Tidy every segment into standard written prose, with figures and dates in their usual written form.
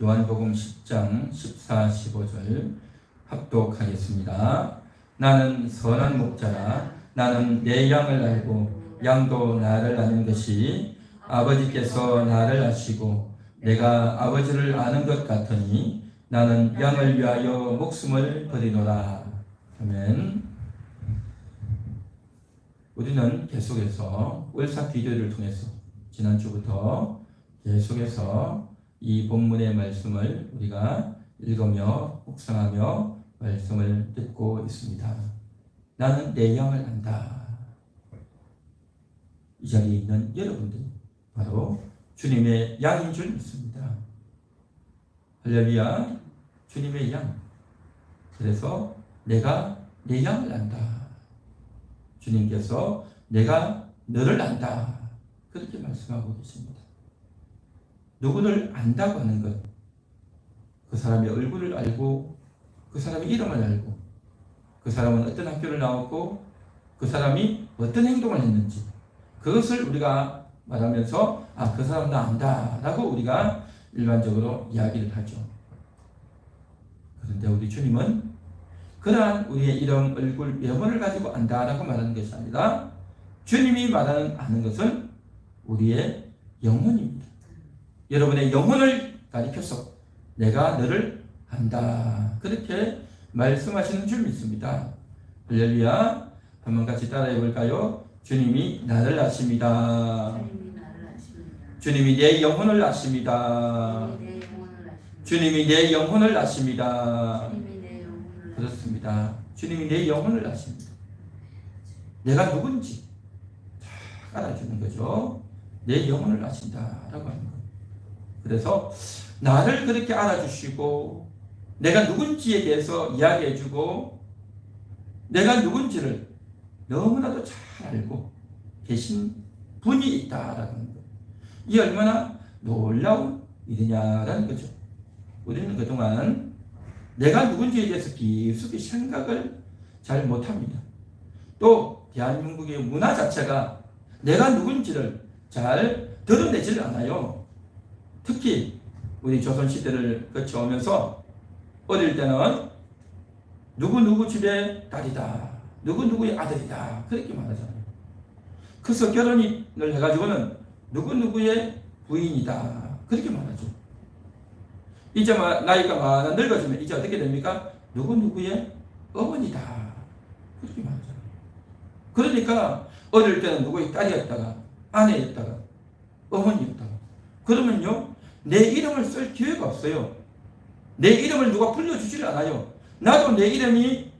요한복음 10장 14, 15절 합독하겠습니다. 나는 선한 목자라. 나는 내 양을 알고 양도 나를 아는 것이 아버지께서 나를 아시고 내가 아버지를 아는 것 같으니 나는 양을 위하여 목숨을 버리노라. 아멘. 우리는 계속해서 을사기도를 통해서 지난주부터 계속해서 이 본문의 말씀을 우리가 읽으며 묵상하며 말씀을 듣고 있습니다. 나는 내 양을 안다. 이 자리에 있는 여러분들 바로 주님의 양인 줄 믿습니다. 할렐루야. 주님의 양. 그래서 내가 내 양을 안다. 주님께서 내가 너를 안다. 그렇게 말씀하고 계십니다. 누구를 안다고 하는 것, 그 사람의 얼굴을 알고 그 사람의 이름을 알고 그 사람은 어떤 학교를 나왔고 그 사람이 어떤 행동을 했는지 그것을 우리가 말하면서 그 사람 나 안다 라고 우리가 일반적으로 이야기를 하죠. 그런데 우리 주님은 그러한 우리의 이름, 얼굴, 명언을 가지고 안다라고 말하는 것이 아니라 주님이 말하는 아는 것은 우리의 영혼입니다. 여러분의 영혼을 가리켜서 내가 너를 안다. 그렇게 말씀하시는 줄 믿습니다. 할렐루야. 한번 같이 따라해 볼까요? 주님이 나를 아십니다. 주님이 내 영혼을 아십니다. 주님이 내 영혼을 아십니다. 그렇습니다. 주님이 내 영혼을 아십니다. 내가 누군지 다 알아주는 거죠. 내 영혼을 아신다라고 하는 거예요. 그래서 나를 그렇게 알아주시고 내가 누군지에 대해서 이야기해주고 내가 누군지를 너무나도 잘 알고 계신 분이 있다라는 거예요. 이 얼마나 놀라운 일이냐라는 거죠. 우리는 그동안 내가 누군지에 대해서 깊숙이 생각을 잘 못합니다. 또 대한민국의 문화 자체가 내가 누군지를 잘 드러내질 않아요. 특히 우리 조선시대를 거쳐오면서 어릴 때는 누구누구 집의 딸이다, 누구누구의 아들이다 그렇게 말하잖아요. 그래서 결혼을 해가지고는 누구누구의 부인이다 그렇게 말하죠. 이제 나이가 많아 늙어지면 이제 어떻게 됩니까? 누구누구의 어머니다 그렇게 말하잖아요. 그러니까 어릴 때는 누구의 딸이었다가 아내였다가 어머니였다가 그러면요 내 이름을 쓸 기회가 없어요. 내 이름을 누가 불러주지를 않아요. 나도 내 이름이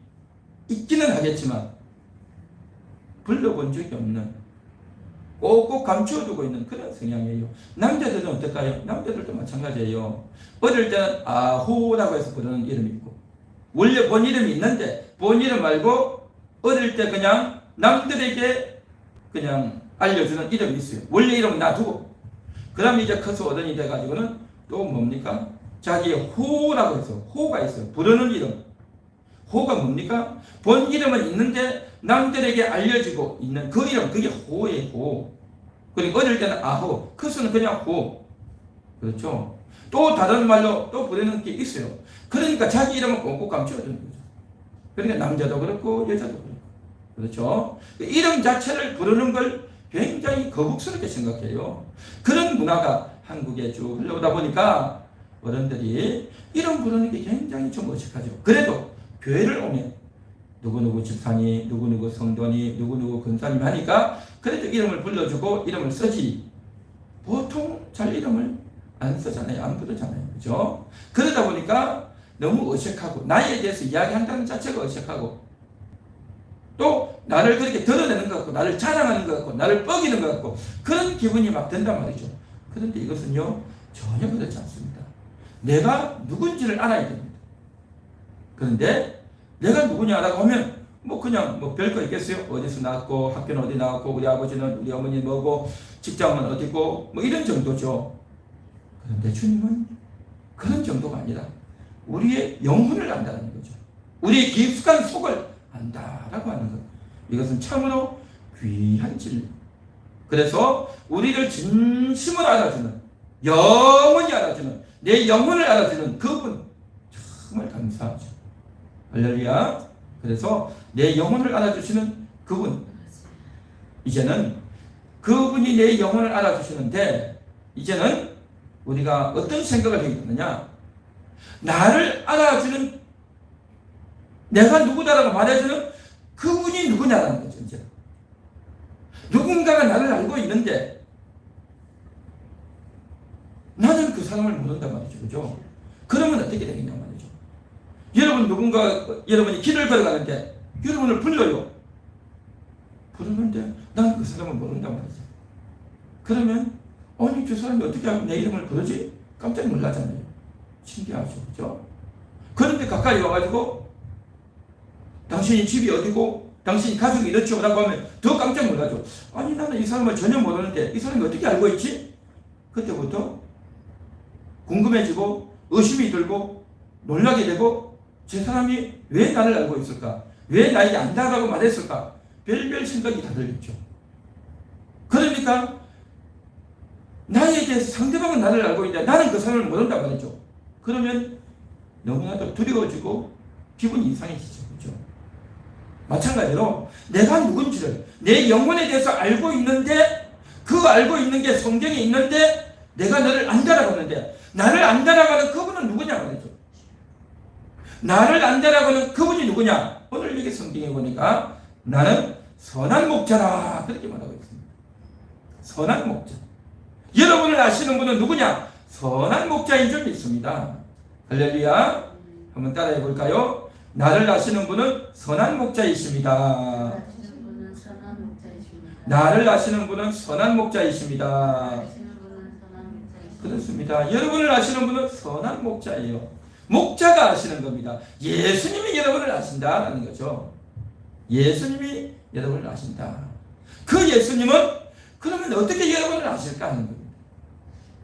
있기는 하겠지만 불러본 적이 없는 꼭꼭 감추어두고 있는 그런 성향이에요. 남자들은 어떨까요? 남자들도 마찬가지예요. 어릴 때는 아호라고 해서 부르는 이름이 있고 원래 본 이름이 있는데 본 이름 말고 어릴 때 그냥 남들에게 그냥 알려주는 이름이 있어요. 원래 이름은 놔두고 그 다음에 이제 커서 어른이 돼가지고는 또 뭡니까? 자기의 호라고 해서 호가 있어요. 부르는 이름. 호가 뭡니까? 본 이름은 있는데 남들에게 알려지고 있는 그 이름, 그게 호예요. 호. 그리고 어릴 때는 아호, 커서는 그냥 호. 그렇죠? 또 다른 말로 또 부르는 게 있어요. 그러니까 자기 이름은 꼭꼭 감춰주는 거죠. 그러니까 남자도 그렇고 여자도 그렇고. 그렇죠? 이름 자체를 부르는 걸 굉장히 거북스럽게 생각해요. 그런 문화가 한국에 쭉 흘러오다 보니까 어른들이 이름 부르는 게 굉장히 좀 어색하죠. 그래도 교회를 오면 누구누구 집사님, 누구누구 성도님, 누구누구 권사님 하니까 그래도 이름을 불러주고 이름을 쓰지 보통 잘 이름을 안 쓰잖아요. 안 부르잖아요. 그죠? 그러다 보니까 너무 어색하고 나에 대해서 이야기한다는 자체가 어색하고 또 나를 그렇게 드러내는 것 같고 나를 자랑하는 것 같고 나를 뻐기는 것 같고 그런 기분이 막 든단 말이죠. 그런데 이것은요 전혀 그렇지 않습니다. 내가 누군지를 알아야 됩니다. 그런데 내가 누구냐라고 하면 그냥 별거 있겠어요? 어디서 나왔고 학교는 어디 나왔고 우리 아버지는 우리 어머니는 뭐고 직장은 어디고 이런 정도죠. 그런데 주님은 그런 정도가 아니라 우리의 영혼을 안다는 거죠. 우리의 깊숙한 속을 안다라고 하는 것. 이것은 참으로 귀한 진리. 그래서 우리를 진심으로 알아주는 영원히 알아주는 내 영혼을 알아주는 그분 정말 감사하죠. 할렐루야. 그래서 내 영혼을 알아주시는 그분, 이제는 그분이 내 영혼을 알아주시는데 이제는 우리가 어떤 생각을 하게 되느냐, 나를 알아주는, 내가 누구다라고 말해주는 그분이 누구냐라는 거죠. 이제 누군가가 나를 알고 있는데 나는 그 사람을 모른단 말이죠. 그죠? 그러면 어떻게 되겠냐 말이죠. 여러분이 길을 걸어가는데 여러분을 불러요. 부르는데 나는 그 사람을 모른단 말이죠. 그러면 아니 저 사람이 어떻게 하면 내 이름을 부르지? 깜짝 놀라잖아요. 신기하죠. 그죠? 그런데 가까이 와가지고 당신이 집이 어디고 당신이 가족이 이렇죠 라고 하면 더 깜짝 놀라죠. 아니 나는 이 사람을 전혀 모르는데 이 사람이 어떻게 알고 있지? 그때부터 궁금해지고 의심이 들고 놀라게 되고, 제 사람이 왜 나를 알고 있을까? 왜 나에게 안다라고 말했을까? 별별 생각이 다 들겠죠. 그러니까 나에 대해서 상대방은 나를 알고 있는데 나는 그 사람을 모른단 말이죠. 그러면 너무나도 두려워지고 기분이 이상해지죠. 그렇죠? 마찬가지로 내가 누군지를, 내 영혼에 대해서 알고 있는데, 그 알고 있는 게 성경에 있는데 내가 너를 안다라고 하는데, 나를 안다라고 하는 그분은 누구냐 말이죠. 나를 안다라고 하는 그분이 누구냐? 오늘 여기 성경에 보니까 나는 선한 목자라 그렇게 말하고 있습니다. 선한 목자. 여러분을 아시는 분은 누구냐? 선한 목자인 줄 믿습니다. 할렐루야. 한번 따라해 볼까요? 나를 아시는 분은 선한 목자이십니다. 나를 아시는 분은 선한 목자이십니다. 그렇습니다. 여러분을 아시는 분은 선한 목자예요. 목자가 아시는 겁니다. 예수님이 여러분을 아신다라는 거죠. 예수님이 여러분을 아신다. 그 예수님은 그러면 어떻게 여러분을 아실까 하는 겁니다.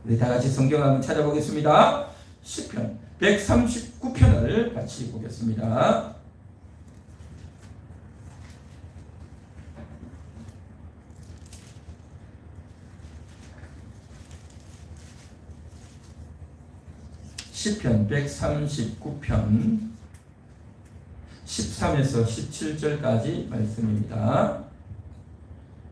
우리 다 같이 성경 한번 찾아보겠습니다. 시편 139편을 같이 보겠습니다. 시편 139편 13에서 17절까지 말씀입니다.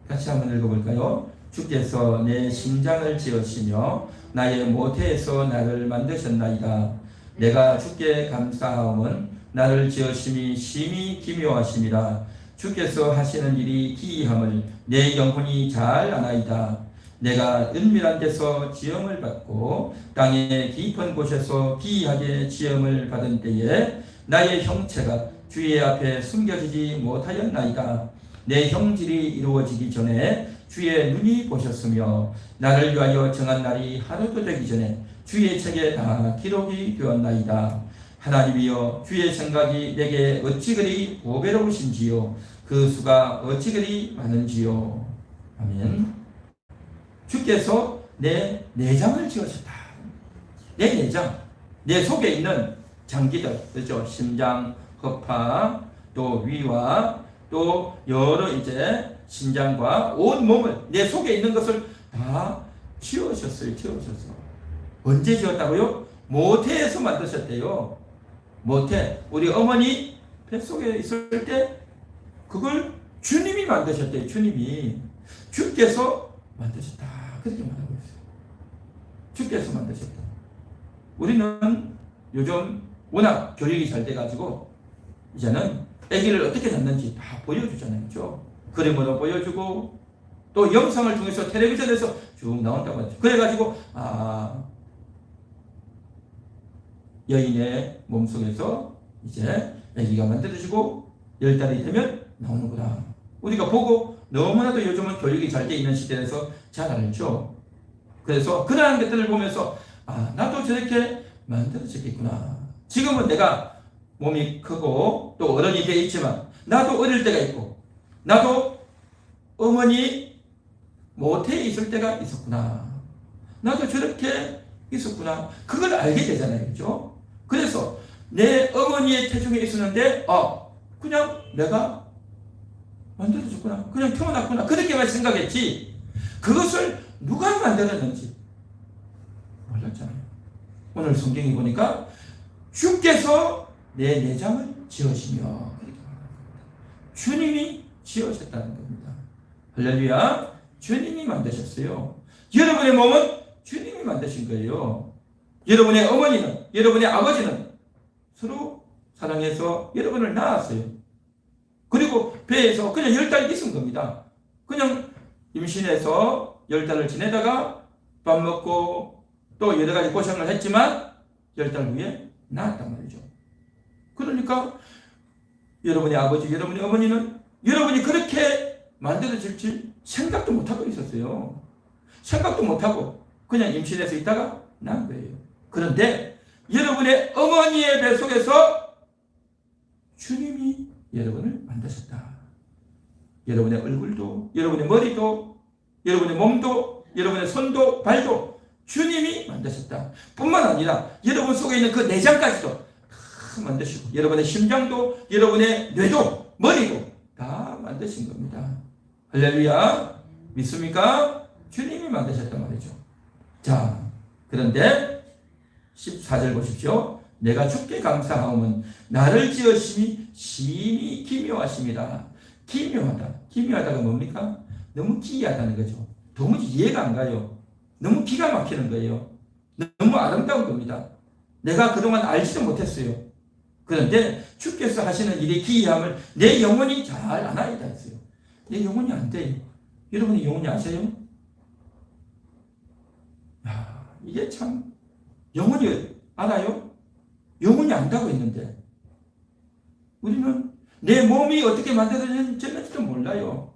같이 한번 읽어볼까요? 주께서 내 심장을 지으시며 나의 모태에서 나를 만드셨나이다. 내가 주께 감사함은 나를 지으심이 심히 기묘하심이라. 주께서 하시는 일이 기이함을 내 영혼이 잘 아나이다. 내가 은밀한 데서 지음을 받고 땅의 깊은 곳에서 기이하게 지음을 받은 때에 나의 형체가 주의 앞에 숨겨지지 못하였나이다. 내 형질이 이루어지기 전에 주의 눈이 보셨으며 나를 위하여 정한 날이 하루도 되기 전에 주의 책에 다 기록이 되었나이다. 하나님이여, 주의 생각이 내게 어찌 그리 보배로우신지요, 그 수가 어찌 그리 많은지요. 아멘. 주께서 내 내장을 지으셨다. 내 내장, 내 속에 있는 장기들, 그렇죠? 심장, 허파, 또 위와 또 여러 이제 신장과 온 몸을, 내 속에 있는 것을 다 지으셨어요. 지으셨어. 언제 지었다고요? 모태에서 만드셨대요. 모태. 우리 어머니 뱃속에 있을 때 그걸 주님이 만드셨대요. 주님이. 주께서 만드셨다. 그렇게 말하고 있어요. 주께서 만드셨다. 우리는 요즘 워낙 교육이 잘 돼가지고 이제는 아기를 어떻게 낳는지 다 보여주잖아요. 그렇죠? 그림으로 보여주고 또 영상을 통해서 텔레비전에서 쭉 나온다고 하죠. 그래가지고 여인의 몸속에서 이제 아기가 만들어지고 10달이 되면 나오는구나. 우리가 보고 너무나도 요즘은 교육이 잘 돼 있는 시대에서 잘 알죠. 그래서 그러한 것들을 보면서 나도 저렇게 만들어졌겠구나. 지금은 내가 몸이 크고 또 어른이 되어 있지만 나도 어릴 때가 있고 나도 어머니 모태에 있을 때가 있었구나. 나도 저렇게 있었구나. 그걸 알게 되잖아요. 그렇죠? 그래서 내 어머니의 태중에 있었는데 그냥 내가 만들어졌구나. 그냥 태어났구나. 그렇게만 생각했지 그것을 누가 만들었는지 몰랐잖아요. 오늘 성경에 보니까 주께서 내 내장을 지으시며 그렇게 말합니다. 주님이 지으셨다는 겁니다. 할렐루야. 주님이 만드셨어요. 여러분의 몸은 주님이 만드신 거예요. 여러분의 어머니는, 여러분의 아버지는 서로 사랑해서 여러분을 낳았어요. 그리고 배에서 그냥 10달 있은 겁니다. 그냥 임신해서 10달을 지내다가 밥 먹고 또 여러 가지 고생을 했지만 10달 후에 낳았단 말이죠. 그러니까 여러분의 아버지, 여러분의 어머니는 여러분이 그렇게 만들어질 줄 생각도 못하고 있었어요. 생각도 못하고 그냥 임신해서 있다가 낳은 거예요. 그런데 여러분의 어머니의 뱃속에서 주님이 여러분을 만드셨다. 여러분의 얼굴도, 여러분의 머리도, 여러분의 몸도, 여러분의 손도, 발도 주님이 만드셨다. 뿐만 아니라 여러분 속에 있는 그 내장까지도 다 만드시고, 여러분의 심장도, 여러분의 뇌도, 머리도 다 만드신 겁니다. 할렐루야. 믿습니까? 주님이 만드셨단 말이죠. 자, 그런데 14절 보십시오. 내가 주께 감사하오면 나를 지으심이 심히 기묘하십니다. 기묘하다. 기묘하다가 뭡니까? 너무 기이하다는 거죠. 도무지 이해가 안 가요. 너무 기가 막히는 거예요. 너무 아름다운 겁니다. 내가 그동안 알지도 못했어요. 그런데 주께서 하시는 일의 기이함을 내 영혼이 잘 아나이다 했어요. 내 영혼이 안 돼요. 여러분이 영혼이 아세요? 야, 이게 참 영혼이 알아요? 영혼이 안다고 했는데 우리는 내 몸이 어떻게 만들어졌는지도 몰라요.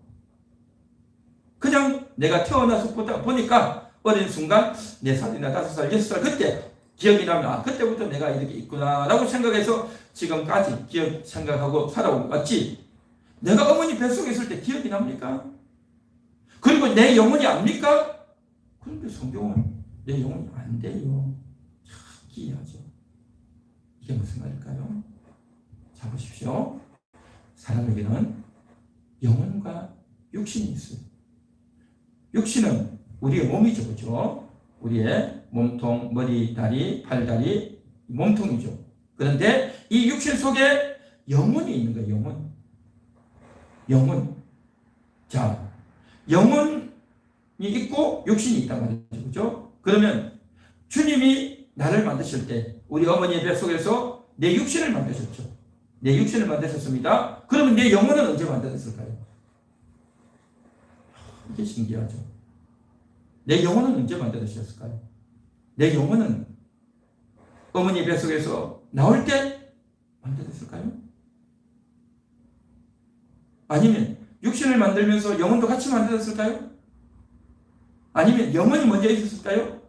그냥 내가 태어나서 보니까 어린 순간 4살이나 5살, 6살 그때 기억이 나면 아, 그때부터 내가 이렇게 있구나 라고 생각해서 지금까지 생각하고 살아왔지. 내가 어머니 뱃속에 있을 때 기억이 납니까? 그리고 내 영혼이 압니까? 그런데 성경은 내 영혼이 안 돼요. 참 기이하죠. 이게 무슨 말일까요? 자, 보십시오. 사람에게는 영혼과 육신이 있어요. 육신은 우리의 몸이죠. 그죠? 우리의 몸통, 머리, 다리, 팔다리, 몸통이죠. 그런데 이 육신 속에 영혼이 있는 거예요. 영혼. 영혼. 자, 영혼이 있고 육신이 있단 말이죠. 그죠? 그러면 주님이 나를 만드실 때 우리 어머니의 뱃속에서 내 육신을 만드셨죠. 내 육신을 만드셨습니다. 그러면 내 영혼은 언제 만들었을까요? 이게 신기하죠. 내 영혼은 언제 만들어주셨을까요? 내 영혼은 어머니 뱃속에서 나올 때 만들었을까요? 아니면 육신을 만들면서 영혼도 같이 만들었을까요? 아니면 영혼이 먼저 있었을까요?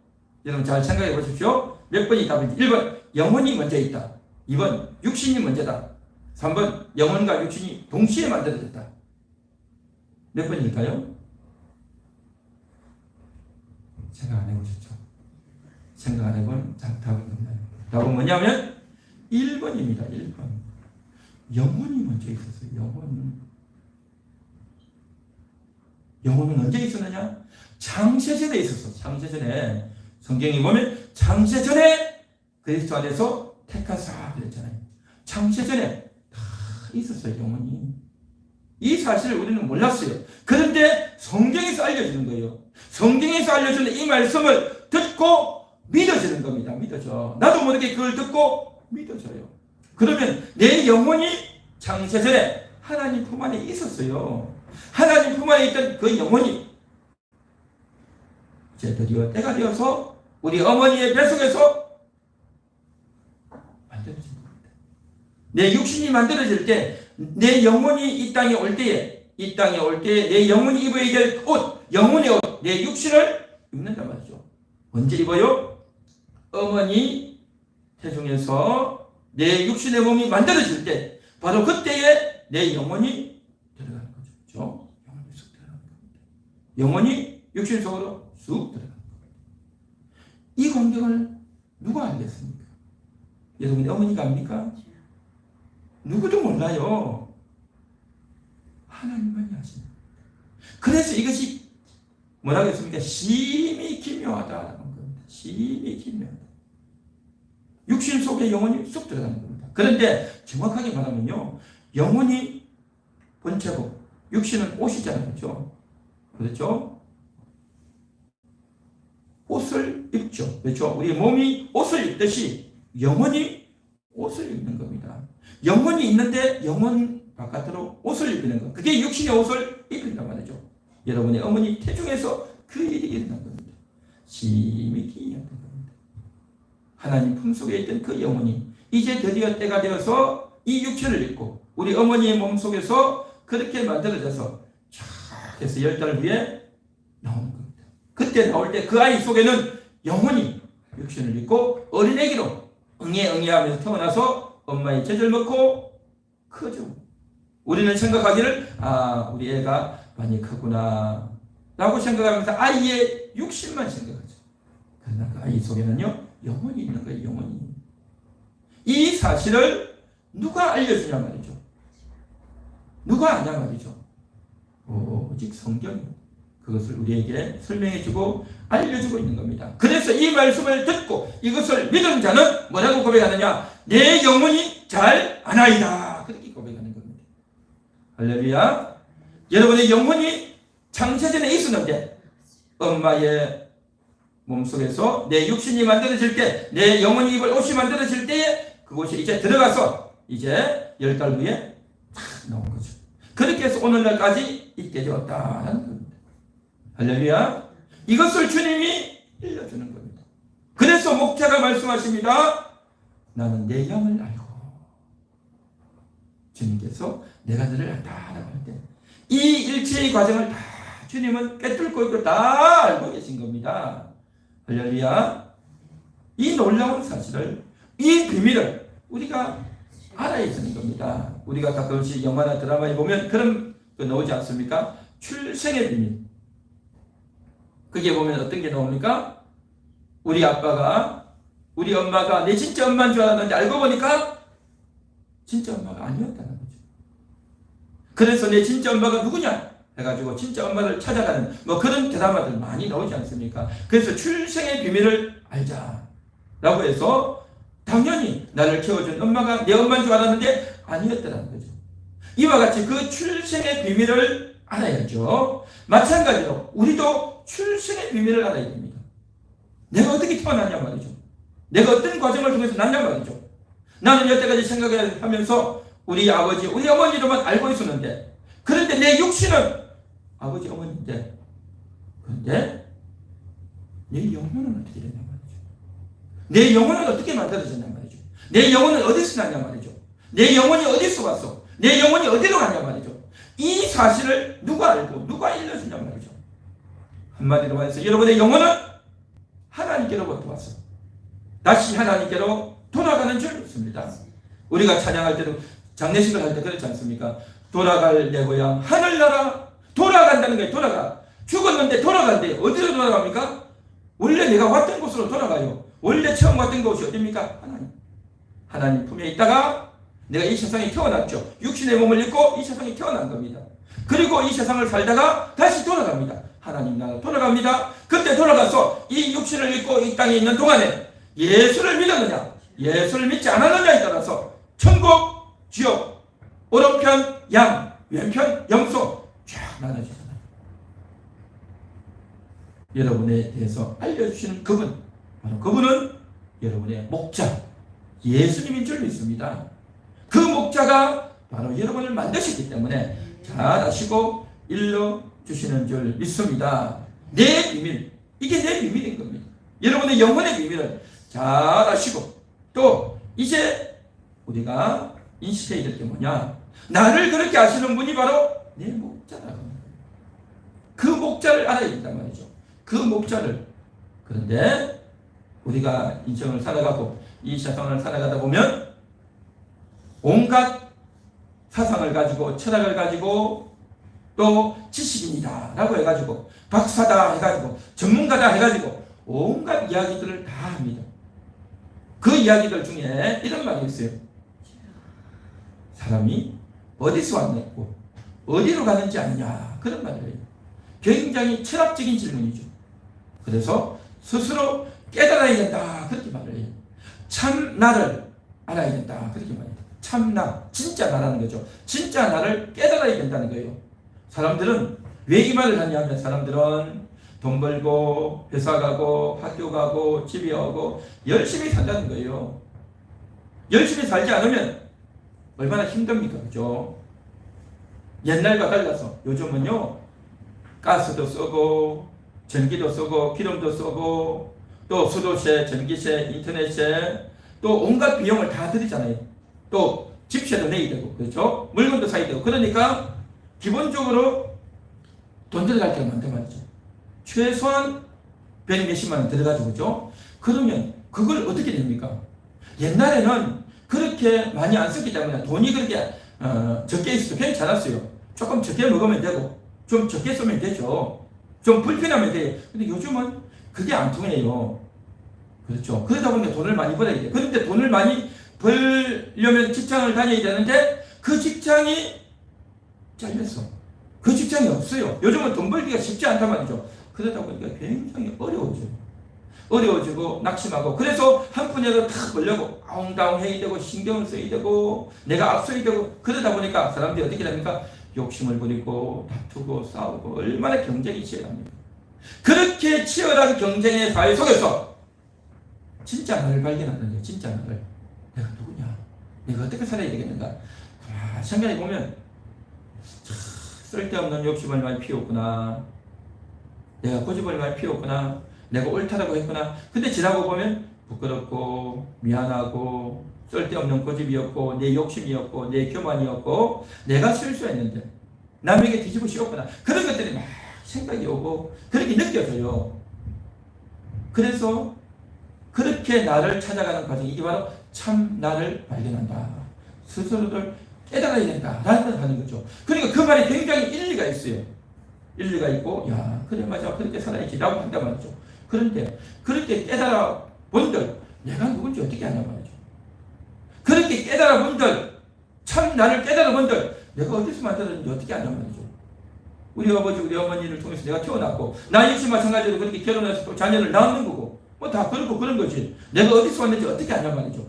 여러분 잘 생각해 보십시오. 몇 번이 답인지. 1번 영혼이 먼저 있다. 2번 육신이 먼저다. 3번 영혼과 육신이 동시에 만들어졌다. 몇 번일까요? 생각 안 해보셨죠? 생각 안 해본 답은 없나요? 답은 뭐냐면 1번입니다. 1번. 영혼이 먼저 있었어요. 영혼은 언제 있었느냐? 창세전에 있었어. 창세전에. 성경에 보면 창세전에 그리스도 안에서 택하사 그랬잖아요. 창세전에 다 있었어요. 영혼이. 이 사실을 우리는 몰랐어요. 그런데 성경에서 알려주는 거예요. 성경에서 알려주는 이 말씀을 듣고 믿어지는 겁니다. 믿어져. 나도 모르게 그걸 듣고 믿어져요. 그러면 내 영혼이 창세전에 하나님 품 안에 있었어요. 하나님 품 안에 있던 그 영혼이 이제 드디어 때가 되어서 우리 어머니의 뱃속에서 만들어진 겁니다. 내 육신이 만들어질 때, 내 영혼이 이 땅에 올 때에 내 영혼이 입어야 될 옷, 영혼의 옷, 내 육신을 입는단 말이죠. 언제 입어요? 어머니 태중에서 내 육신의 몸이 만들어질 때, 바로 그때에 내 영혼이 들어가는 거죠. 그렇죠? 영혼이 쑥 들어가는 겁니다. 영혼이 육신 속으로 쑥 들어가는 겁니다. 이 광경을 누가 알겠습니까? 여러분의 어머니가 압니까? 누구도 몰라요. 하나님만이 아십니다. 그래서 이것이 뭐라고 했습니까? 심히 기묘하다라는 겁니다. 심히 기묘하다. 육신 속에 영혼이 쑥 들어가는 겁니다. 그런데 정확하게 말하면요, 영혼이 본체고 육신은 옷이잖아요. 그렇죠? 그렇죠? 옷을 입죠. 그렇죠? 우리 몸이 옷을 입듯이 영혼이 옷을 입는 겁니다. 영혼이 있는데 영혼 바깥으로 옷을 입는 것. 그게 육신의 옷을 입힌단 말이죠. 여러분의 어머니 태중에서 그 일이 일어난 겁니다. 심히 기이한 겁니다. 하나님 품속에 있던 그 영혼이 이제 드디어 때가 되어서 이 육체를 입고 우리 어머니의 몸속에서 그렇게 만들어져서 쫙 해서 10달 후에 나오는 겁니다. 그때 나올 때 그 아이 속에는 영혼이 육신을 입고 어린애기로 응애응애하면서 태어나서 엄마의 젖을 먹고 크죠. 우리는 생각하기를 우리 애가 많이 크구나 라고 생각하면서 아이의 육신만 생각하죠. 그러나 그 아이 속에는요 영혼이 있는 거예요. 영혼이. 이 사실을 누가 알려주냐 말이죠. 누가 아냐 말이죠. 오직 성경이 그것을 우리에게 설명해주고 알려주고 있는 겁니다. 그래서 이 말씀을 듣고 이것을 믿은 자는 뭐라고 고백하느냐? 내 영혼이 잘 아나이다. 그렇게 고백하는 겁니다. 할렐루야. 여러분의 영혼이 창세전에 있었는데 엄마의 몸속에서 내 육신이 만들어질 때, 내 영혼이 입을 옷이 만들어질 때에 그곳에 이제 들어가서 이제 10달 후에 탁 나온 거죠. 그렇게 해서 오늘날까지 있게 되었다는 겁니다. 할렐루야. 이것을 주님이 일러주는 겁니다. 그래서 목자가 말씀하십니다. 나는 내 양을 알고. 주님께서 내가 너를 안다라고 할 때 이 일체의 과정을 다 주님은 꿰뚫고 있고 다 알고 계신 겁니다. 할렐루야. 이 놀라운 사실을, 이 비밀을 우리가 알아야 되는 겁니다. 우리가 가끔씩 영화나 드라마에 보면 그런 거 나오지 않습니까? 출생의 비밀. 그게 보면 어떤 게 나옵니까? 우리 아빠가, 우리 엄마가 내 진짜 엄마인 줄 알았는데 알고 보니까 진짜 엄마가 아니었다는 거죠. 그래서 내 진짜 엄마가 누구냐 해가지고 진짜 엄마를 찾아가는 뭐 그런 드라마들 많이 나오지 않습니까? 그래서 출생의 비밀을 알자 라고 해서 당연히 나를 키워준 엄마가 내 엄마인 줄 알았는데 아니었다는 거죠. 이와 같이 그 출생의 비밀을 알아야죠. 마찬가지로 우리도 출생의 비밀을 알아야 됩니다. 내가 어떻게 태어났냐 말이죠. 내가 어떤 과정을 통해서 났냐 말이죠. 나는 여태까지 생각하면서 우리 아버지, 우리 어머니로만 알고 있었는데, 그런데 내 육신은 아버지, 어머니인데, 그런데 내 영혼은 어떻게 되냐 말이죠. 내 영혼은 어떻게 만들어졌냐 말이죠. 내 영혼은 어디서 났냐 말이죠. 내 영혼이 어디서 왔어. 내 영혼이 어디로 갔냐 말이죠. 이 사실을 누가 알고 누가 일러주냐 말이죠. 한마디로 말해서 여러분의 영혼은 하나님께로부터 왔어. 다시 하나님께로 돌아가는 줄 믿습니다. 우리가 찬양할 때도 장례식을 할 때 그렇지 않습니까? 돌아갈 내 고향 하늘나라. 돌아간다는 거예요. 돌아가. 죽었는데 돌아간대. 어디로 돌아갑니까? 원래 내가 왔던 곳으로 돌아가요. 원래 처음 왔던 곳이 어디입니까? 하나님. 하나님 품에 있다가 내가 이 세상에 태어났죠. 육신의 몸을 입고 이 세상에 태어난 겁니다. 그리고 이 세상을 살다가 다시 돌아갑니다. 하나님 나라 돌아갑니다. 그때 돌아가서 이 육신을 입고 이 땅에 있는 동안에 예수를 믿었느냐, 예수를 믿지 않았느냐에 따라서 천국, 지옥, 오른편 양, 왼편 영소 쫙 나눠지잖아요. 여러분에 대해서 알려주시는 그분, 바로 그분은 여러분의 목자, 예수님인 줄 믿습니다. 그 목자가 바로 여러분을 만드셨기 때문에 잘 아시고 일러주시는 줄 믿습니다. 내 비밀, 이게 내 비밀인 겁니다. 여러분의 영혼의 비밀을 잘 아시고 또 이제 우리가 인식해야 될 게 뭐냐, 나를 그렇게 아시는 분이 바로 내 목자라고 합니다. 그 목자를 알아야 된단 말이죠. 그 목자를. 그런데 우리가 인생을 살아가고 이 세상을 살아가다 보면 온갖 사상을 가지고 철학을 가지고 또 지식인이다 라고 해가지고 박사다 해가지고 전문가다 해가지고 온갖 이야기들을 다 합니다. 그 이야기들 중에 이런 말이 있어요. 사람이 어디서 왔고 어디로 가는지 아느냐, 그런 말을 해요. 굉장히 철학적인 질문이죠. 그래서 스스로 깨달아야 된다, 그렇게 말을 해요. 참 나를 알아야 된다. 그렇게 말합니다. 참 나, 진짜 나라는 거죠. 진짜 나를 깨달아야 된다는 거예요. 사람들은 왜 이 말을 하냐면 사람들은 돈 벌고 회사 가고 학교 가고 집에 오고 열심히 산다는 거예요. 열심히 살지 않으면 얼마나 힘듭니까? 그죠? 옛날과 달라서 요즘은요 가스도 쓰고 전기도 쓰고 기름도 쓰고 또 수도세, 전기세, 인터넷세 또 온갖 비용을 다 들이잖아요. 또 집세도 내야 되고 그렇죠? 물건도 사야 되고 그러니까 기본적으로 돈 들어갈 때가 많단 말이죠. 최소한 100 몇십만 원 들어가죠. 그죠? 그러면 그걸 어떻게 됩니까? 옛날에는 그렇게 많이 안 썼기 때문에 돈이 그렇게 적게 있어도 괜찮았어요. 조금 적게 먹으면 되고 좀 적게 쓰면 되죠. 좀 불편하면 돼요. 근데 요즘은 그게 안 통해요. 그렇죠. 그러다 보니까 돈을 많이 벌어야 돼요. 그런데 돈을 많이 벌려면 직장을 다녀야 되는데 그 직장이 잘렸어. 그 직장이 없어요. 요즘은 돈 벌기가 쉽지 않단 말이죠. 그러다 보니까 굉장히 어려워지고 낙심하고 그래서 한 푼이라도 탁 벌려고 아웅다웅 해야 되고 신경을 써야 되고 내가 앞서야 되고 그러다 보니까 사람들이 어떻게 됩니까? 욕심을 부리고 다투고 싸우고 얼마나 경쟁이 치열합니까? 그렇게 치열한 경쟁의 사회 속에서 진짜 나를 발견하는 거예요. 진짜 나를. 내가 누구냐? 내가 어떻게 살아야 되겠는가? 생각해 보면 쓸데없는 욕심을 많이 피웠구나. 내가 고집을 많이 피웠구나. 내가 옳다라고 했구나. 근데 지나고 보면 부끄럽고 미안하고 쓸데없는 고집이었고 내 욕심이었고 내 교만이었고 내가 실수했는데 남에게 뒤집어 씌웠구나. 그런 것들이 막 생각이 오고 그렇게 느껴져요. 그래서 그렇게 나를 찾아가는 과정이 이게 바로 참 나를 발견한다. 스스로를 깨달아야 된다라는 걸 하는 거죠. 그러니까 그 말이 굉장히 일리가 있어요. 일리가 있고 야 그래 맞아 그렇게 살아야지 라고 한단 말이죠. 그런데 그렇게 깨달아 본들 내가 누군지 어떻게 아냐 말이죠. 그렇게 깨달아 본들 참 나를 깨달아 본들 내가 어디서 만들었는지 어떻게 아냐 말이죠. 우리 아버지 우리 어머니를 통해서 내가 태어났고 나 역시 마찬가지로 그렇게 결혼해서 또 자녀를 낳는 거고 뭐 다 그렇고 그런 거지. 내가 어디서 왔는지 어떻게 아냐 말이죠.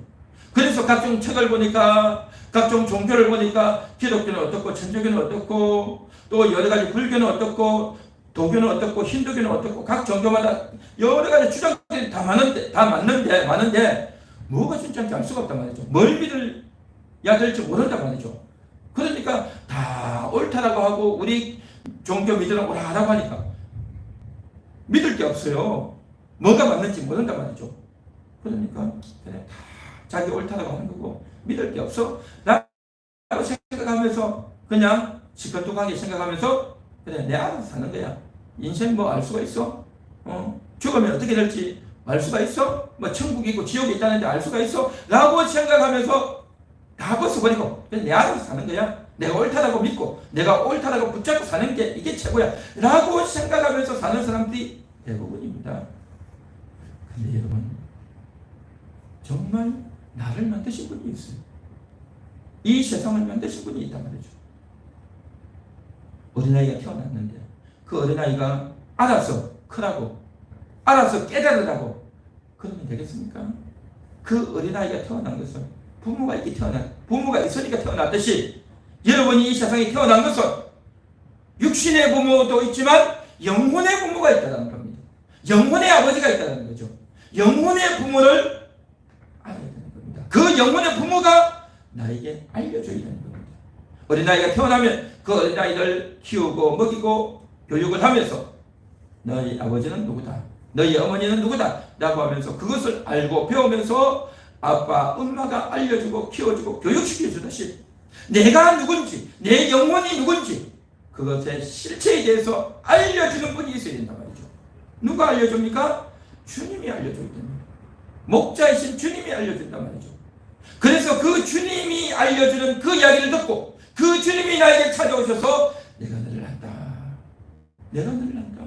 그래서 각종 책을 보니까 각종 종교를 보니까 기독교는 어떻고 천주교는 어떻고 또 여러 가지 불교는 어떻고 도교는 어떻고 힌두교는 어떻고 각 종교마다 여러 가지 주장들이 다 많은데 뭐가 진짜인지 알 수가 없단 말이죠. 뭘 믿어야 될지 모른단 말이죠. 그러니까 다 옳다라고 하고 우리 종교 믿으라고 하라고 하니까 믿을 게 없어요. 뭐가 맞는지 모른단 말이죠. 그러니까 그냥 다 자기 옳다라고 하는 거고 믿을 게 없어? 라고 생각하면서 그냥 시큰둥하게 생각하면서 그래 내 알아서 사는 거야. 인생 뭐 알 수가 있어? 죽으면 어떻게 될지 알 수가 있어? 뭐 천국이 있고 지옥이 있다는데 알 수가 있어? 라고 생각하면서 다 벗어버리고 그냥 내 알아서 사는 거야. 내가 옳다라고 믿고 내가 옳다라고 붙잡고 사는 게 이게 최고야 라고 생각하면서 사는 사람들이 대부분입니다. 근데 여러분 정말 나를 만드신 분이 있어요. 이 세상을 만드신 분이 있단 말이죠. 어린아이가 태어났는데 그 어린아이가 알아서 크라고 알아서 깨달으라고 그러면 되겠습니까? 그 어린아이가 태어난 것은 부모가 있으니까 태어났듯이 여러분이 이 세상에 태어난 것은 육신의 부모도 있지만 영혼의 부모가 있다는 겁니다. 영혼의 아버지가 있다는 거죠. 영혼의 부모를 알아야 되는 겁니다. 그 영혼의 부모가 나에게 알려줘야 되는 겁니다. 어린아이가 태어나면 그 어린아이를 키우고 먹이고 교육을 하면서 너희 아버지는 누구다, 너희 어머니는 누구다 라고 하면서 그것을 알고 배우면서 아빠, 엄마가 알려주고 키워주고 교육시켜주듯이 내가 누군지, 내 영혼이 누군지 그것의 실체에 대해서 알려주는 분이 있어야 된단 말이죠. 누가 알려줍니까? 주님이 알려줘야 됩니다. 목자이신 주님이 알려준단 말이죠. 그래서 그 주님이 알려주는 그 이야기를 듣고 그 주님이 나에게 찾아오셔서 내가 너를 안다. 내가 너를 안다.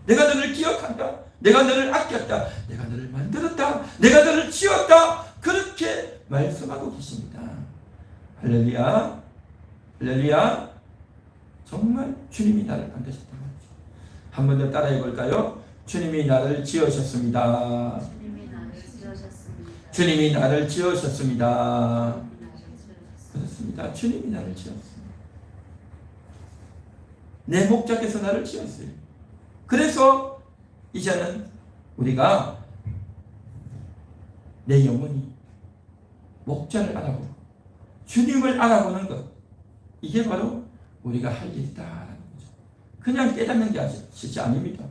내가 너를 기억한다. 내가 너를 아꼈다. 내가 너를 만들었다. 내가 너를 지었다. 그렇게 말씀하고 계십니다. 할렐루야. 할렐루야. 정말 주님이 나를 만드셨단 말이죠. 한 번 더 따라해 볼까요? 주님이 나를 지으셨습니다. 주님이 나를 지으셨습니다. 주님이 나를 지으셨습니다. 그렇습니다. 주님이 나를 지었습니다. 내 목자께서 나를 지었어요. 그래서 이제는 우리가 내 영혼이 목자를 알아보고 주님을 알아보는 것, 이게 바로 우리가 할 일이다라는 거죠. 그냥 깨닫는 게 진짜 아닙니다.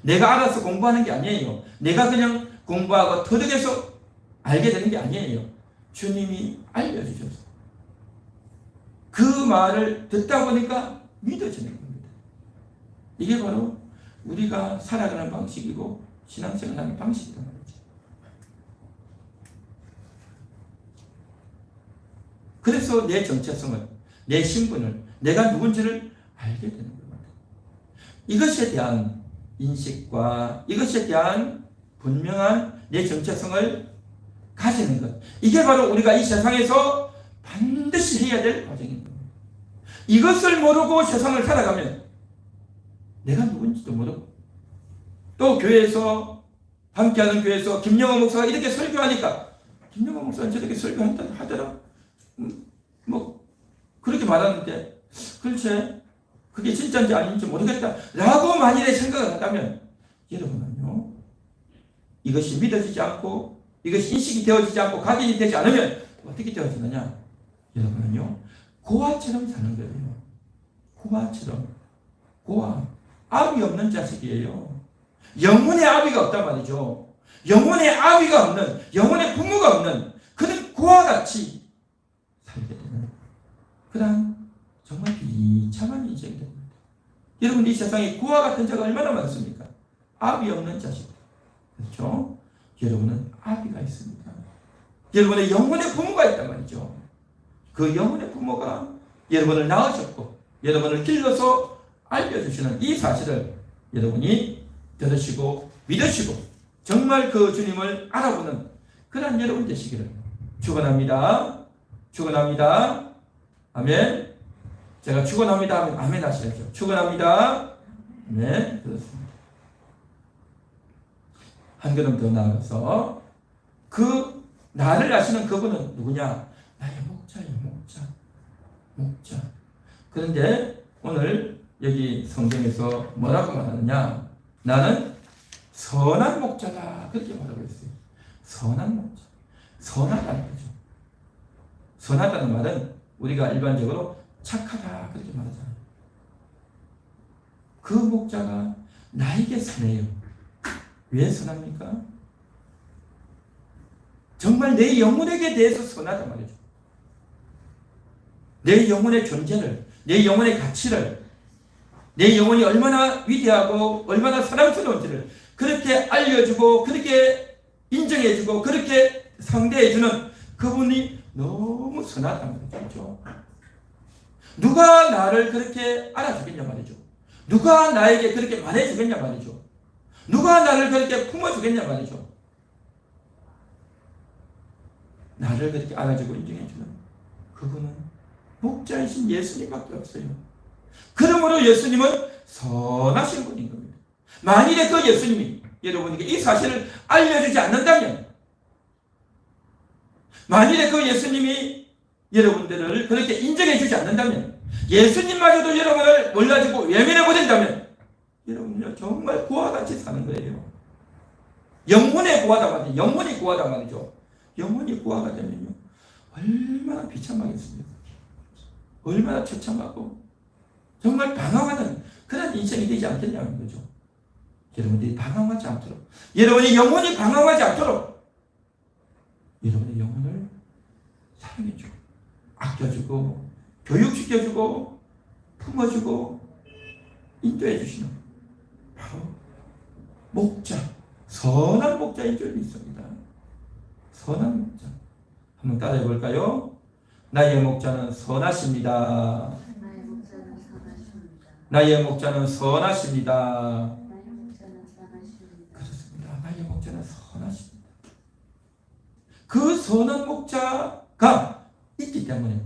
내가 알아서 공부하는 게 아니에요. 내가 그냥 공부하고 터득해서 알게 되는 게 아니에요. 주님이 알려주셔서 그 말을 듣다 보니까 믿어지는 겁니다. 이게 바로 우리가 살아가는 방식이고 신앙생활하는 방식이란 말이죠. 그래서 내 정체성을, 내 신분을, 내가 누군지를 알게 되는 겁니다. 이것에 대한 인식과 이것에 대한 분명한 내 정체성을 가지는 것, 이게 바로 우리가 이 세상에서 반드시 해야 될 과정인 겁니다. 이것을 모르고 세상을 살아가면 내가 누군지도 모르고, 또 교회에서 함께하는 교회에서 김영호 목사가 이렇게 설교하니까 김영호 목사는 저렇게 설교한다 하더라, 뭐 그렇게 말하는데 글쎄 그게 진짜인지 아닌지 모르겠다 라고 만일에 생각을 한다면, 여러분은요, 이것이 믿어지지 않고 이것이 인식이 되어지지 않고 각인이 되지 않으면 어떻게 되어지느냐, 여러분은요 고아처럼 사는 거예요. 고아처럼. 고아, 아비 없는 자식이에요. 영혼의 아비가 없단 말이죠. 영혼의 아비가 없는, 영혼의 부모가 없는 그런 고아같이 살게 되는 그런 정말 비참한 인생이 됩니다. 여러분, 이 세상에 고아 같은 자가 얼마나 많습니까? 아비 없는 자식. 그렇죠? 여러분은 아비가 있습니다. 여러분의 영혼의 부모가 있단 말이죠. 그 영혼의 부모가 여러분을 낳으셨고 여러분을 길러서 알려주시는 이 사실을 여러분이 들으시고 믿으시고 정말 그 주님을 알아보는 그런 여러분 되시기를 축원합니다. 축원합니다. 아멘. 제가 축원합니다 하면 아멘 하셔야죠. 축원합니다. 네, 그렇습니다. 한 걸음 더 나아가서 그 나를 아시는 그분은 누구냐? 나의 목자예요. 목자. 그런데 오늘 여기 성경에서 뭐라고 말하느냐? 나는 선한 목자다, 그렇게 말하고 있어요. 선한 목자. 선하다는 거죠. 선하다는 말은 우리가 일반적으로 착하다, 그렇게 말하잖아요. 그 목자가 나에게 선해요. 왜 선합니까? 정말 내 영혼에게 대해서 선하단 말이죠. 내 영혼의 존재를, 내 영혼의 가치를, 내 영혼이 얼마나 위대하고 얼마나 사랑스러운지를 그렇게 알려주고 그렇게 인정해주고 그렇게 상대해주는 그분이 너무 선하단 말이죠. 누가 나를 그렇게 알아주겠냐 말이죠. 누가 나에게 그렇게 말해주겠냐 말이죠. 누가 나를 그렇게 품어주겠냐 말이죠. 나를 그렇게 알아주고 인정해주는 그분은 목자이신 예수님밖에 없어요. 그러므로 예수님은 선하신 분인 겁니다. 만일에 그 예수님이 여러분에게 이 사실을 알려주지 않는다면, 만일에 그 예수님이 여러분들을 그렇게 인정해주지 않는다면, 예수님마저도 여러분을 몰라주고 외면해버린다면 여러분은요 정말 고아같이 사는 거예요. 영혼의 고아다 말이죠. 영혼이 고아다 말이죠. 영혼이 고아가 되면요 얼마나 비참하겠습니까? 얼마나 처참하고 정말 방황하는 그런 인생이 되지 않겠냐는 거죠. 여러분들이 방황하지 않도록, 여러분의 영혼이 방황하지 않도록 여러분의 영혼을 사랑해주고 아껴주고 교육시켜주고 품어주고 인도해주시는 바로 목자, 선한 목자인 줄 믿습니다. 선한 목자. 한번 따라해 볼까요? 나의 목자는 선하십니다. 나의 목자는 선하십니다. 그렇습니다. 나의 목자는 선하십니다. 그 선한 목자가 있기 때문에,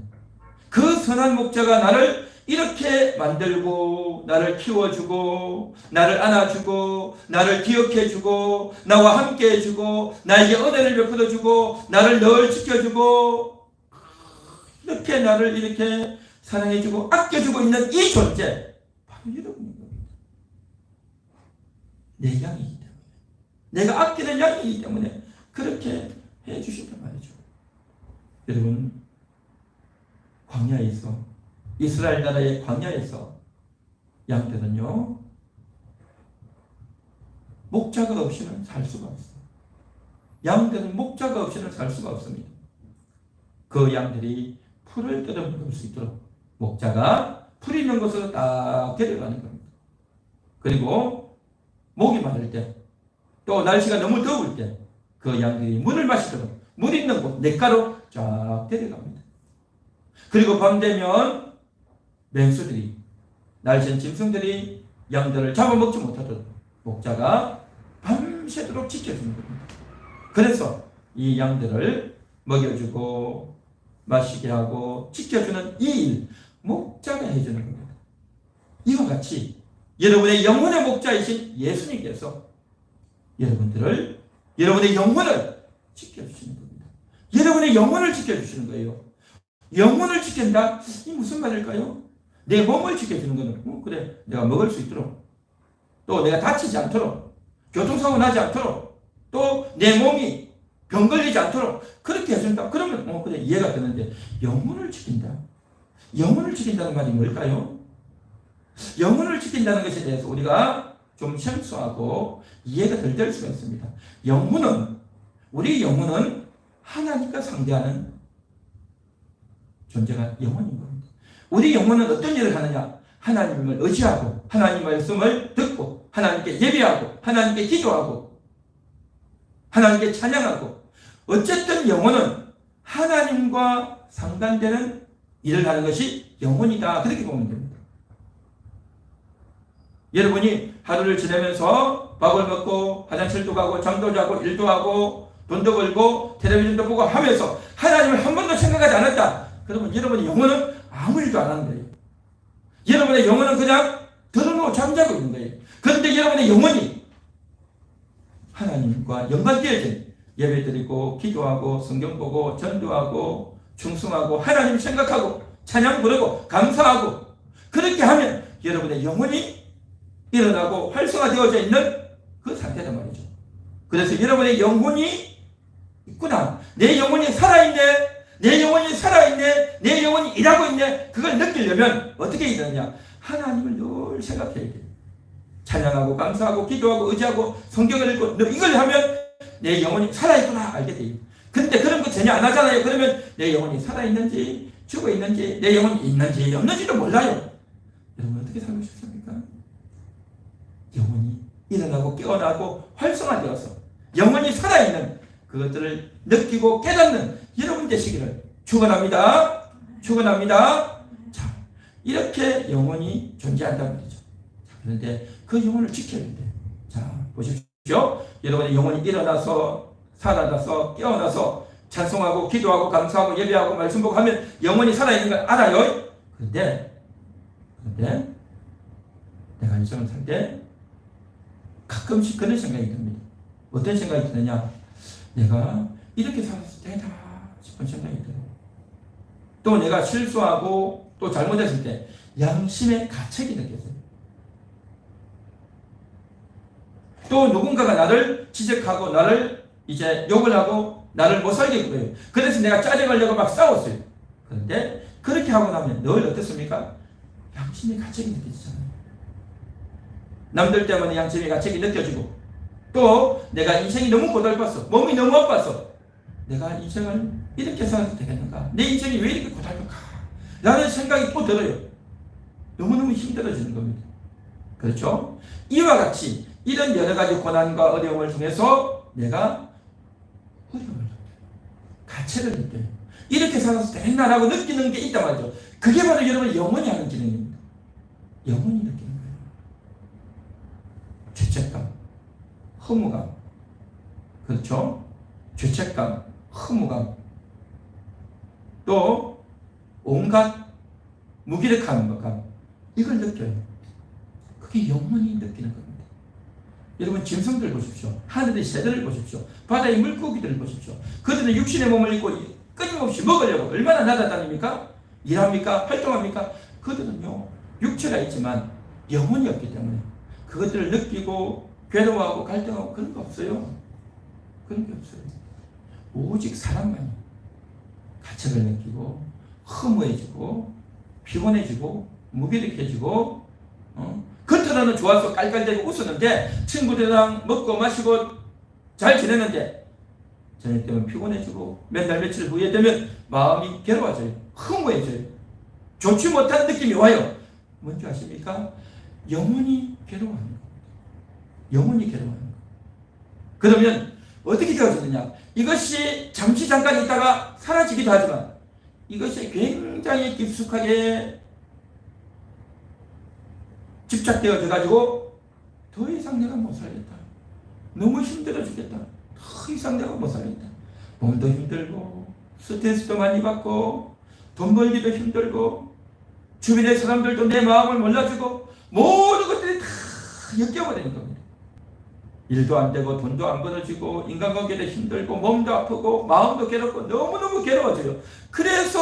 그 선한 목자가 나를 이렇게 만들고 나를 키워주고 나를 안아주고 나를 기억해주고 나와 함께해주고 나에게 은혜를 베풀어주고 나를 늘 지켜주고 이렇게 나를 이렇게 사랑해주고 아껴주고 있는 이 존재 바로 여러분인 겁니다. 내 양이기 때문에 내가 아끼는 양이기 때문에 그렇게 해주신단 말이죠. 여러분 광야에서 이스라엘 나라의 광야에서 양들은요 목자가 없이는 살 수가 없어요. 양들은 목자가 없이는 살 수가 없습니다. 그 양들이 풀을 뜯어 먹을 수 있도록 목자가 풀 있는 곳으로 딱 데려가는 겁니다. 그리고 목이 마를 때 또 날씨가 너무 더울 때 그 양들이 물을 마시도록 물 있는 곳 냇가로 쫙 데려갑니다. 그리고 밤 되면 맹수들이 날쌘 짐승들이 양들을 잡아먹지 못하도록 목자가 밤새도록 지켜주는 겁니다. 그래서 이 양들을 먹여주고 마시게 하고 지켜주는 이 일 목자가 해주는 겁니다. 이와 같이 여러분의 영혼의 목자이신 예수님께서 여러분의 영혼을 지켜주시는 겁니다. 여러분의 영혼을 지켜주시는 거예요. 영혼을 지킨다? 이 무슨 말일까요? 내 몸을 지켜주는 거는 그래 내가 먹을 수 있도록 또 내가 다치지 않도록 교통사고 나지 않도록 또 내 몸이 병 걸리지 않도록 그렇게 해준다. 그러면 그래 이해가 되는데 영혼을 지킨다. 영혼을 지킨다는 말이 뭘까요? 영혼을 지킨다는 것에 대해서 우리가 좀 생소하고 이해가 덜 될 수가 있습니다. 우리 영혼은 하나님과 상대하는 존재가 영혼인 겁니다. 우리 영혼은 어떤 일을 하느냐? 하나님을 의지하고 하나님 말씀을 듣고 하나님께 예배하고 하나님께 기도하고 하나님께 찬양하고 어쨌든 영혼은 하나님과 상관되는 일을 하는 것이 영혼이다. 그렇게 보면 됩니다. 여러분이 하루를 지내면서 밥을 먹고 화장실도 가고 잠도 자고 일도 하고 돈도 벌고 텔레비전도 보고 하면서 하나님을 한 번도 생각하지 않았다. 그러면 여러분의 영혼은 아무 일도 안 하는 거예요. 여러분의 영혼은 그냥 들어놓고 잠자고 있는 거예요. 그런데 여러분의 영혼이 하나님과 연관되어진 예배드리고 기도하고 성경 보고 전도하고 충성하고 하나님 생각하고 찬양 부르고 감사하고 그렇게 하면 여러분의 영혼이 일어나고 활성화되어져 있는 그 상태란 말이죠. 그래서 여러분의 영혼이 있구나. 내 영혼이 살아있네. 내 영혼이 살아있네. 내 영혼이 일하고 있네. 그걸 느끼려면 어떻게 일하느냐. 하나님을 늘 생각해야 돼요. 찬양하고 감사하고 기도하고 의지하고 성경을 읽고 이걸 하면 내 영혼이 살아있구나 알게 돼요. 근데 그런 거 전혀 안 하잖아요. 그러면 내 영혼이 살아있는지 죽어있는지 내 영혼이 있는지 없는지도 몰라요. 여러분 어떻게 살고 싶습니까? 영혼이 일어나고 깨어나고 활성화되어서 영혼이 살아있는 그것들을 느끼고 깨닫는 여러분 되시기를 축원합니다. 축원합니다. 자, 이렇게 영혼이 존재한다는 말이죠. 자, 그런데 그 영혼을 지켜야 돼. 자, 보십시오. 여러분의 영혼이 일어나서 살아나서 깨어나서 찬송하고 기도하고 감사하고 예배하고 말씀 보고 하면 영혼이 살아있는 걸 알아요. 그런데 내가 인생을 살 때 가끔씩 그런 생각이 듭니다. 어떤 생각이 드느냐? 내가 이렇게 살았을 때다 싶은 생각이 들어요. 또 내가 실수하고 또 잘못했을 때 양심의 가책이 느껴져요. 또 누군가가 나를 지적하고 나를 이제 욕을 하고 나를 못 살게 그래요. 그래서 내가 짜증을 내고 막 싸웠어요. 그런데 그렇게 하고 나면 늘 어떻습니까? 양심의 가책이 느껴지잖아요. 남들 때문에 양심의 가책이 느껴지고 또 내가 인생이 너무 고달팠어. 몸이 너무 아팠어. 내가 인생을 이렇게 살아도 되겠는가? 내 인생이 왜 이렇게 고달플까? 라는 생각이 또 들어요. 너무너무 힘들어지는 겁니다. 그렇죠? 이와 같이 이런 여러 가지 고난과 어려움을 통해서 내가 어려움을 느껴요. 가책을 느껴요. 이렇게 살아서 되겠나라고 느끼는 게 있단 말이죠. 그게 바로 여러분 영혼이 하는 기능입니다. 영혼이 느끼는 거예요. 죄책감, 허무감. 그렇죠? 죄책감, 허무감. 또 온갖 무기력함, 이걸 느껴요. 그게 영혼이 느끼는 겁니다. 여러분 짐승들 보십시오. 하늘의 새들을 보십시오. 바다의 물고기들을 보십시오. 그들은 육신의 몸을 입고 끊임없이 먹으려고 얼마나 날아다닙니까? 일합니까? 활동합니까? 그들은요 육체가 있지만 영혼이 없기 때문에 그것들을 느끼고 괴로워하고 갈등하고 그런 거 없어요. 그런 게 없어요. 오직 사람만이 가책을 느끼고 허무해지고 피곤해지고 무기력해지고 겉으로는 좋아서 깔깔대고 웃었는데 친구들이랑 먹고 마시고 잘 지내는데 저녁 때면 피곤해지고 몇 날 며칠 후에 되면 마음이 괴로워져요. 허무해져요. 좋지 못한 느낌이 와요. 뭔지 아십니까? 영혼이 괴로워하는 겁니다. 영혼이 괴로워하는 겁니다. 그러면 어떻게 되어지느냐? 이것이 잠시 잠깐 있다가 사라지기도 하지만 이것이 굉장히 깊숙하게 집착되어져 가지고 더 이상 내가 못 살겠다. 너무 힘들어 죽겠다. 더 이상 내가 못 살겠다. 몸도 힘들고 스트레스도 많이 받고 돈 벌기도 힘들고 주변의 사람들도 내 마음을 몰라주고 모든 것들이 다 엮여버리는 겁니다. 일도 안 되고 돈도 안 벌어지고 인간관계도 힘들고 몸도 아프고 마음도 괴롭고 너무너무 괴로워져요. 그래서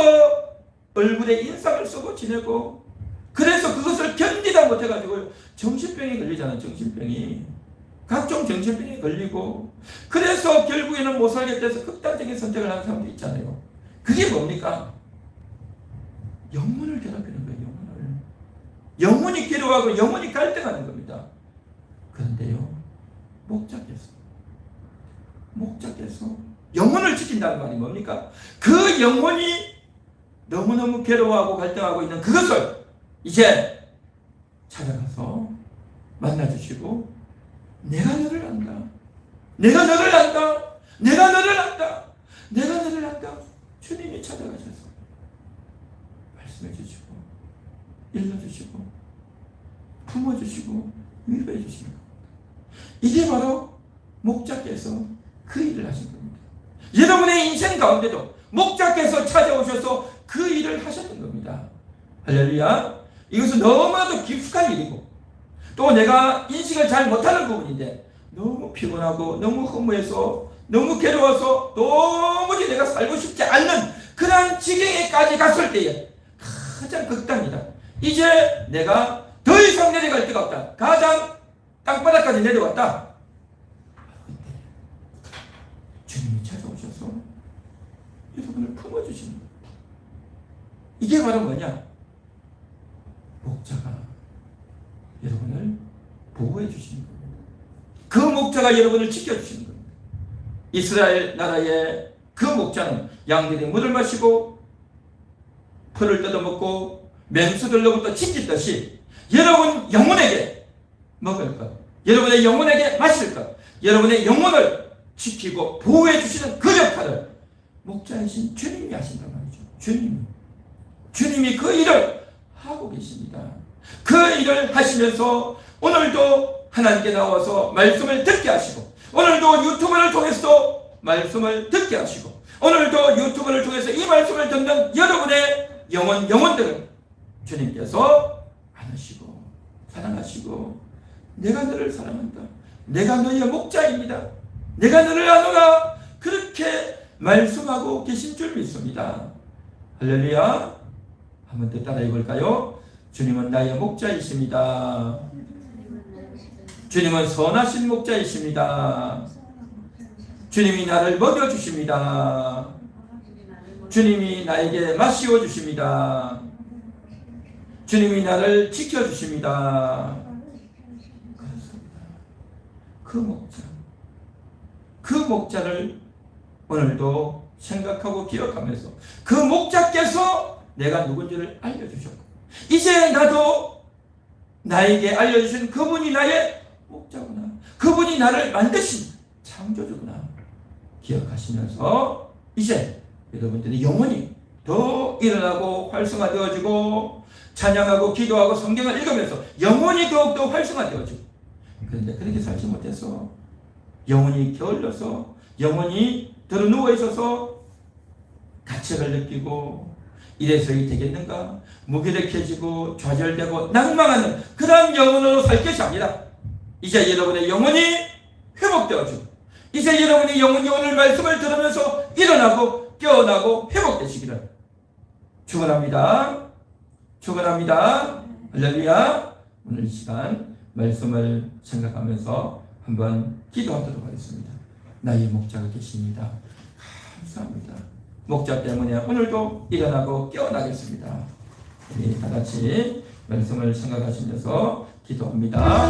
얼굴에 인상을 쓰고 지내고 그래서 그것을 견디다 못해가지고 정신병이 걸리잖아요. 정신병이. 각종 정신병이 걸리고 그래서 결국에는 못 살겠다 해서 극단적인 선택을 하는 사람도 있잖아요. 그게 뭡니까? 영혼을 괴롭히는 거예요. 영혼이 괴로워하고 영혼이 갈등하는 겁니다. 그런데요 목자께서 영혼을 지킨다는 말이 뭡니까? 그 영혼이 너무너무 괴로워하고 갈등하고 있는 그것을 이제 찾아가서 만나주시고 내가 너를 안다. 내가 너를 안다. 내가 너를 안다. 내가 너를 안다. 주님이 찾아가셔서 말씀해 주시고 일러주시고 품어주시고 위로해 주시는 겁니다. 이게 바로 목자께서 그 일을 하신 겁니다. 여러분의 인생 가운데도 목자께서 찾아오셔서 그 일을 하셨던 겁니다. 할렐루야. 이것은 너무나도 깊숙한 일이고 또 내가 인식을 잘 못하는 부분인데 너무 피곤하고 너무 허무해서 너무 괴로워서 도무지 내가 살고 싶지 않는 그런 지경에까지 갔을 때에 가장 극단이다. 이제 내가 더 이상 내려갈 데가 없다. 가장 땅바닥까지 내려왔다. 그때 주님이 찾아오셔서 여러분을 품어주시는 거예요. 이게 바로 뭐냐? 목자가 여러분을 보호해 주시는 겁니다. 그 목자가 여러분을 지켜주시는 겁니다. 이스라엘 나라의 그 목자는 양들이 물을 마시고 풀을 뜯어먹고 맹수들로부터 지키듯이 여러분 영혼에게 먹을 것, 여러분의 영혼에게 마실 것, 여러분의 영혼을 지키고 보호해 주시는 그 역할을 목자이신 주님이 하신단 말이죠. 주님이 그 일을 하고 계십니다. 그 일을 하시면서 오늘도 하나님께 나와서 말씀을 듣게 하시고 오늘도 유튜브를 통해서도 말씀을 듣게 하시고 오늘도 유튜브를 통해서 이 말씀을 듣는 여러분의 영혼들을 주님께서 안으시고 사랑하시고 내가 너를 사랑한다. 내가 너의 목자입니다. 내가 너를 아노라. 그렇게 말씀하고 계신 줄 믿습니다. 할렐루야. 한번 더 따라해 볼까요? 주님은 나의 목자이십니다. 주님은 선하신 목자이십니다. 주님이 나를 먹여주십니다. 주님이 나에게 마시워 주십니다. 주님이 나를 지켜주십니다. 그렇습니다. 그 목자를 오늘도 생각하고 기억하면서 그 목자께서 내가 누군지를 알려주셨고 이제 나도 나에게 알려주신 그분이 나의 목자구나. 그분이 나를 만드신 창조주구나. 기억하시면서 이제 여러분들의 영혼이 더 일어나고 활성화되어지고 찬양하고 기도하고 성경을 읽으면서 영혼이 더욱더 활성화되어지고 그런데 그렇게 살지 못해서 영혼이 게을러서 영혼이 들어 누워 있어서 가책을 느끼고 이래서야 되겠는가? 무기력해지고 좌절되고 낭망하는 그런 영혼으로 살 것이 아니라 이제 여러분의 영혼이 회복되어지고 이제 여러분의 영혼이 오늘 말씀을 들으면서 일어나고 깨어나고 회복되시기를 축원합니다. 축원합니다. 할렐루야. 오늘 이 시간 말씀을 생각하면서 한번 기도하도록 하겠습니다. 나의 목자가 계십니다. 감사합니다. 목자 때문에 오늘도 일어나고 깨어나겠습니다. 우리 다 같이 말씀을 생각하시면서 기도합니다.